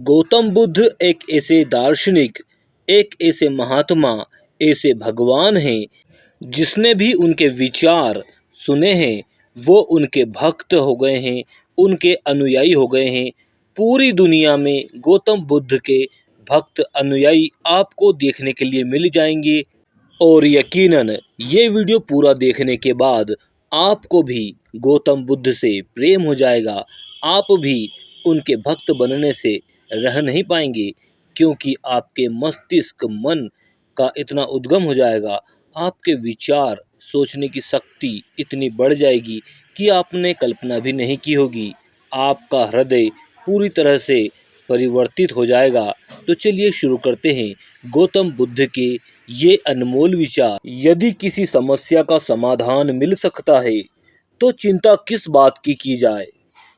गौतम बुद्ध एक ऐसे दार्शनिक, एक ऐसे महात्मा, ऐसे भगवान हैं जिसने भी उनके विचार सुने हैं वो उनके भक्त हो गए हैं, उनके अनुयायी हो गए हैं। पूरी दुनिया में गौतम बुद्ध के भक्त अनुयायी आपको देखने के लिए मिल जाएंगे और यकीनन ये वीडियो पूरा देखने के बाद आपको भी गौतम बुद्ध से प्रेम हो जाएगा। आप भी उनके भक्त बनने से रह नहीं पाएंगे क्योंकि आपके मस्तिष्क मन का इतना उद्गम हो जाएगा, आपके विचार सोचने की शक्ति इतनी बढ़ जाएगी कि आपने कल्पना भी नहीं की होगी। आपका हृदय पूरी तरह से परिवर्तित हो जाएगा। तो चलिए शुरू करते हैं गौतम बुद्ध के ये अनमोल विचार। यदि किसी समस्या का समाधान मिल सकता है तो चिंता किस बात की जाए।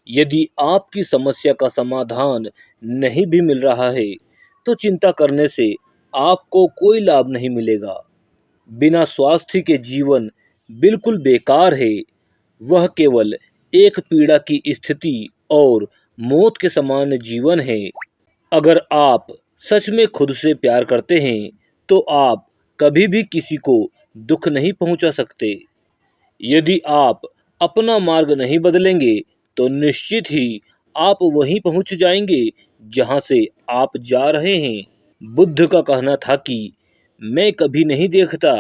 यदि आपकी समस्या का समाधान नहीं भी मिल रहा है तो चिंता करने से आपको कोई लाभ नहीं मिलेगा। बिना स्वास्थ्य के जीवन बिल्कुल बेकार है। वह केवल एक पीड़ा की स्थिति और मौत के समान जीवन है। अगर आप सच में खुद से प्यार करते हैं तो आप कभी भी किसी को दुख नहीं पहुंचा सकते। यदि आप अपना मार्ग नहीं बदलेंगे तो निश्चित ही आप वहीं पहुंच जाएंगे जहां से आप जा रहे हैं। बुद्ध का कहना था कि मैं कभी नहीं देखता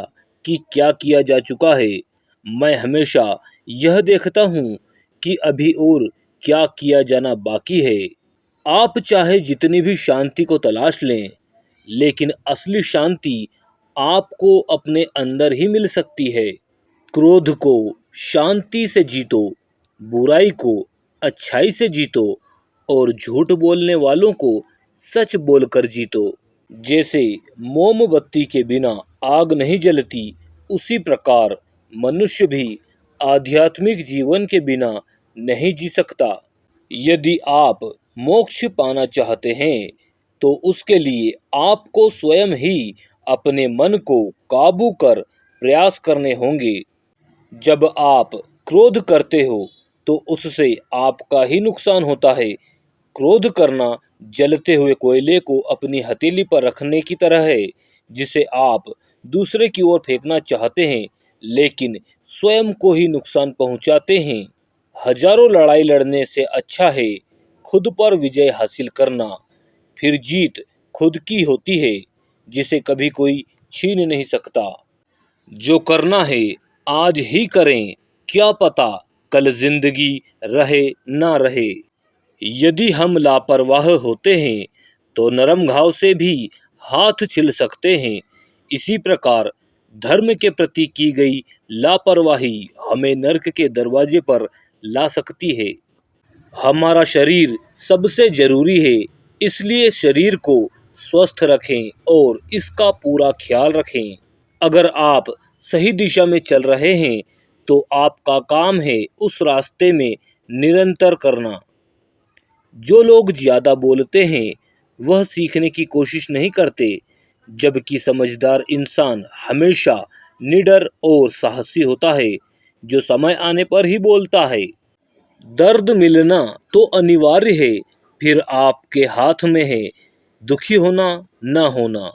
कि क्या किया जा चुका है, मैं हमेशा यह देखता हूँ कि अभी और क्या किया जाना बाकी है। आप चाहे जितनी भी शांति को तलाश लें, लेकिन असली शांति आपको अपने अंदर ही मिल सकती है। क्रोध को शांति से जीतो, बुराई को अच्छाई से जीतो और झूठ बोलने वालों को सच बोलकर जीतो। जैसे मोमबत्ती के बिना आग नहीं जलती, उसी प्रकार मनुष्य भी आध्यात्मिक जीवन के बिना नहीं जी सकता। यदि आप मोक्ष पाना चाहते हैं तो उसके लिए आपको स्वयं ही अपने मन को काबू कर प्रयास करने होंगे। जब आप क्रोध करते हो तो उससे आपका ही नुकसान होता है। क्रोध करना जलते हुए कोयले को अपनी हथेली पर रखने की तरह है, जिसे आप दूसरे की ओर फेंकना चाहते हैं लेकिन स्वयं को ही नुकसान पहुंचाते हैं। हजारों लड़ाई लड़ने से अच्छा है खुद पर विजय हासिल करना। फिर जीत खुद की होती है जिसे कभी कोई छीन नहीं सकता। जो करना है आज ही करें, क्या पता कल जिंदगी रहे ना रहे। यदि हम लापरवाह होते हैं तो नरम घाव से भी हाथ छिल सकते हैं। इसी प्रकार धर्म के प्रति की गई लापरवाही हमें नरक के दरवाजे पर ला सकती है। हमारा शरीर सबसे जरूरी है, इसलिए शरीर को स्वस्थ रखें और इसका पूरा ख्याल रखें। अगर आप सही दिशा में चल रहे हैं तो आपका काम है उस रास्ते में निरंतर करना। जो लोग ज्यादा बोलते हैं वह सीखने की कोशिश नहीं करते, जबकि समझदार इंसान हमेशा निडर और साहसी होता है, जो समय आने पर ही बोलता है। दर्द मिलना तो अनिवार्य है, फिर आपके हाथ में है दुखी होना ना होना।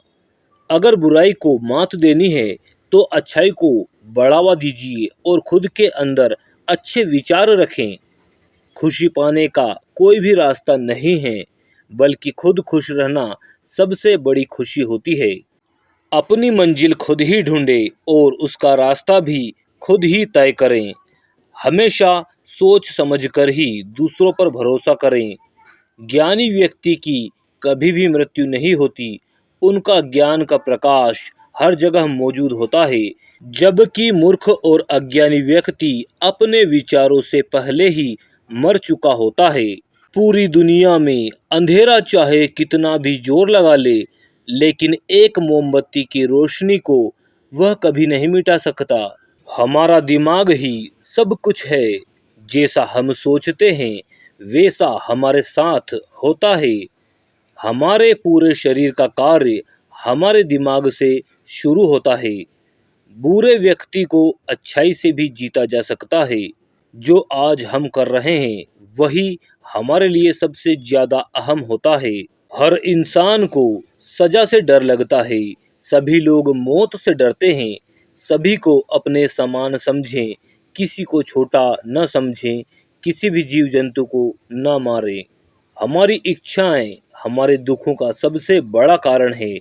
अगर बुराई को मात देनी है तो अच्छाई को बढ़ावा दीजिए और खुद के अंदर अच्छे विचार रखें। खुशी पाने का कोई भी रास्ता नहीं है, बल्कि खुद खुश रहना सबसे बड़ी खुशी होती है। अपनी मंजिल खुद ही ढूंढे और उसका रास्ता भी खुद ही तय करें। हमेशा सोच समझकर ही दूसरों पर भरोसा करें। ज्ञानी व्यक्ति की कभी भी मृत्यु नहीं होती, उनका ज्ञान का प्रकाश हर जगह मौजूद होता है, जबकि मूर्ख और अज्ञानी व्यक्ति अपने विचारों से पहले ही मर चुका होता है। पूरी दुनिया में अंधेरा चाहे कितना भी जोर लगा ले, लेकिन एक मोमबत्ती की रोशनी को वह कभी नहीं मिटा सकता। हमारा दिमाग ही सब कुछ है, जैसा हम सोचते हैं वैसा हमारे साथ होता है। हमारे पूरे शरीर का कार्य हमारे दिमाग से शुरू होता है। बुरे व्यक्ति को अच्छाई से भी जीता जा सकता है। जो आज हम कर रहे हैं वही हमारे लिए सबसे ज्यादा अहम होता है। हर इंसान को सजा से डर लगता है, सभी लोग मौत से डरते हैं, सभी को अपने समान समझें, किसी को छोटा न समझें, किसी भी जीव जंतु को न मारें। हमारी इच्छाएं हमारे दुखों का सबसे बड़ा कारण है,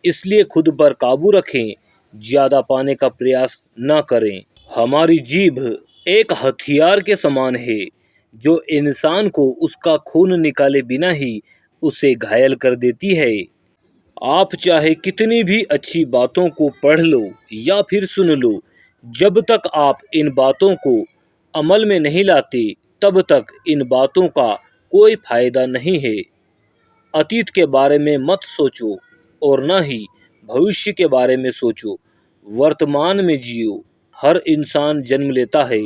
इसलिए खुद पर काबू रखें, ज्यादा पाने का प्रयास न करें। हमारी जीभ एक हथियार के समान है, जो इंसान को उसका खून निकाले बिना ही उसे घायल कर देती है। आप चाहे कितनी भी अच्छी बातों को पढ़ लो या फिर सुन लो, जब तक आप इन बातों को अमल में नहीं लाते, तब तक इन बातों का कोई फायदा नहीं है। अतीत के बारे में मत सोचो और न ही भविष्य के बारे में सोचो, वर्तमान में जियो। हर इंसान जन्म लेता है,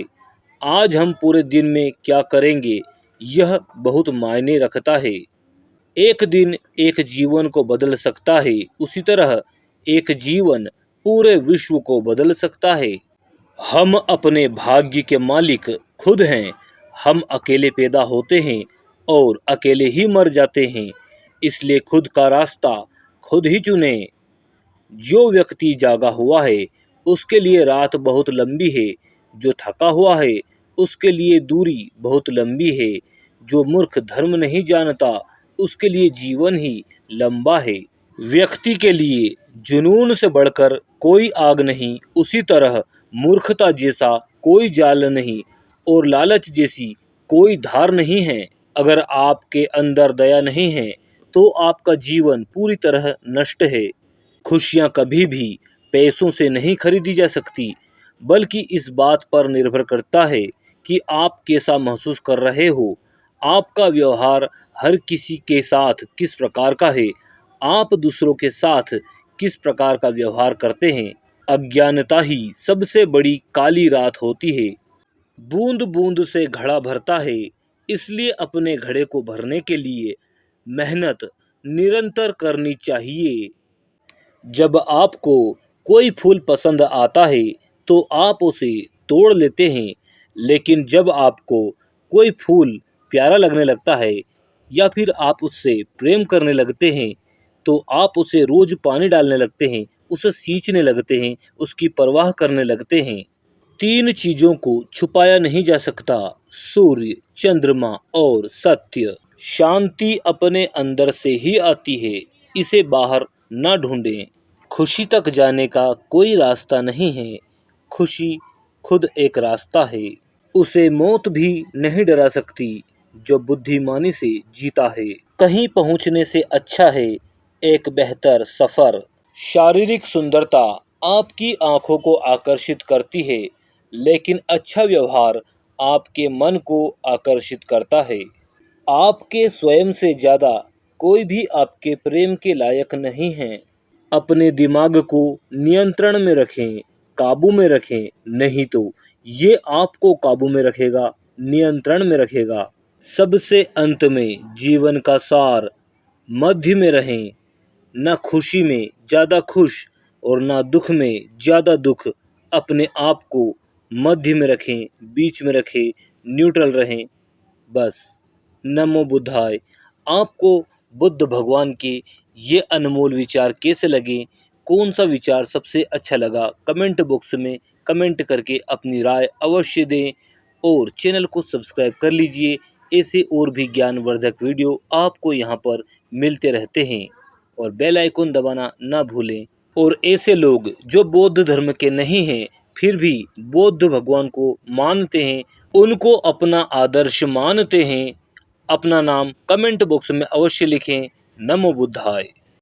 आज हम पूरे दिन में क्या करेंगे यह बहुत मायने रखता है। एक दिन एक जीवन को बदल सकता है, उसी तरह एक जीवन पूरे विश्व को बदल सकता है। हम अपने भाग्य के मालिक खुद हैं। हम अकेले पैदा होते हैं और अकेले ही मर जाते हैं, इसलिए खुद का रास्ता खुद ही चुने। जो व्यक्ति जागा हुआ है उसके लिए रात बहुत लंबी है, जो थका हुआ है उसके लिए दूरी बहुत लंबी है, जो मूर्ख धर्म नहीं जानता उसके लिए जीवन ही लंबा है। व्यक्ति के लिए जुनून से बढ़कर कोई आग नहीं, उसी तरह मूर्खता जैसा कोई जाल नहीं और लालच जैसी कोई धार नहीं है। अगर आपके अंदर दया नहीं है तो आपका जीवन पूरी तरह नष्ट है। खुशियाँ कभी भी पैसों से नहीं खरीदी जा सकती, बल्कि इस बात पर निर्भर करता है कि आप कैसा महसूस कर रहे हो। आपका व्यवहार हर किसी के साथ किस प्रकार का है, आप दूसरों के साथ किस प्रकार का व्यवहार करते हैं। अज्ञानता ही सबसे बड़ी काली रात होती है। बूंद बूंद से घड़ा भरता है, इसलिए अपने घड़े को भरने के लिए मेहनत निरंतर करनी चाहिए। जब आपको कोई फूल पसंद आता है तो आप उसे तोड़ लेते हैं, लेकिन जब आपको कोई फूल प्यारा लगने लगता है या फिर आप उससे प्रेम करने लगते हैं तो आप उसे रोज पानी डालने लगते हैं, उसे सींचने लगते हैं, उसकी परवाह करने लगते हैं। तीन चीजों को छुपाया नहीं जा सकता, सूर्य, चंद्रमा और सत्य। शांति अपने अंदर से ही आती है, इसे बाहर न ढूंढें। खुशी तक जाने का कोई रास्ता नहीं है, खुशी खुद एक रास्ता है। उसे मौत भी नहीं डरा सकती जो बुद्धिमानी से जीता है। कहीं पहुंचने से अच्छा है एक बेहतर सफर। शारीरिक सुंदरता आपकी आंखों को आकर्षित करती है, लेकिन अच्छा व्यवहार आपके मन को आकर्षित करता है। आपके स्वयं से ज्यादा कोई भी आपके प्रेम के लायक नहीं है। अपने दिमाग को नियंत्रण में रखें, काबू में रखें, नहीं तो ये आपको काबू में रखेगा, नियंत्रण में रखेगा। सबसे अंत में जीवन का सार, मध्य में रहें, न खुशी में ज़्यादा खुश और न दुख में ज़्यादा दुख। अपने आप को मध्य में रखें, बीच में रखें, न्यूट्रल रहें, बस। नमो बुद्धाय। आपको बुद्ध भगवान के ये अनमोल विचार कैसे लगे, कौन सा विचार सबसे अच्छा लगा, कमेंट बॉक्स में कमेंट करके अपनी राय अवश्य दें और चैनल को सब्सक्राइब कर लीजिए। ऐसे और भी ज्ञानवर्धक वीडियो आपको यहाँ पर मिलते रहते हैं और बेल आइकन दबाना ना भूलें। और ऐसे लोग जो बौद्ध धर्म के नहीं हैं फिर भी बौद्ध भगवान को मानते हैं, उनको अपना आदर्श मानते हैं, अपना नाम कमेंट बॉक्स में अवश्य लिखें। नमो बुद्धाय।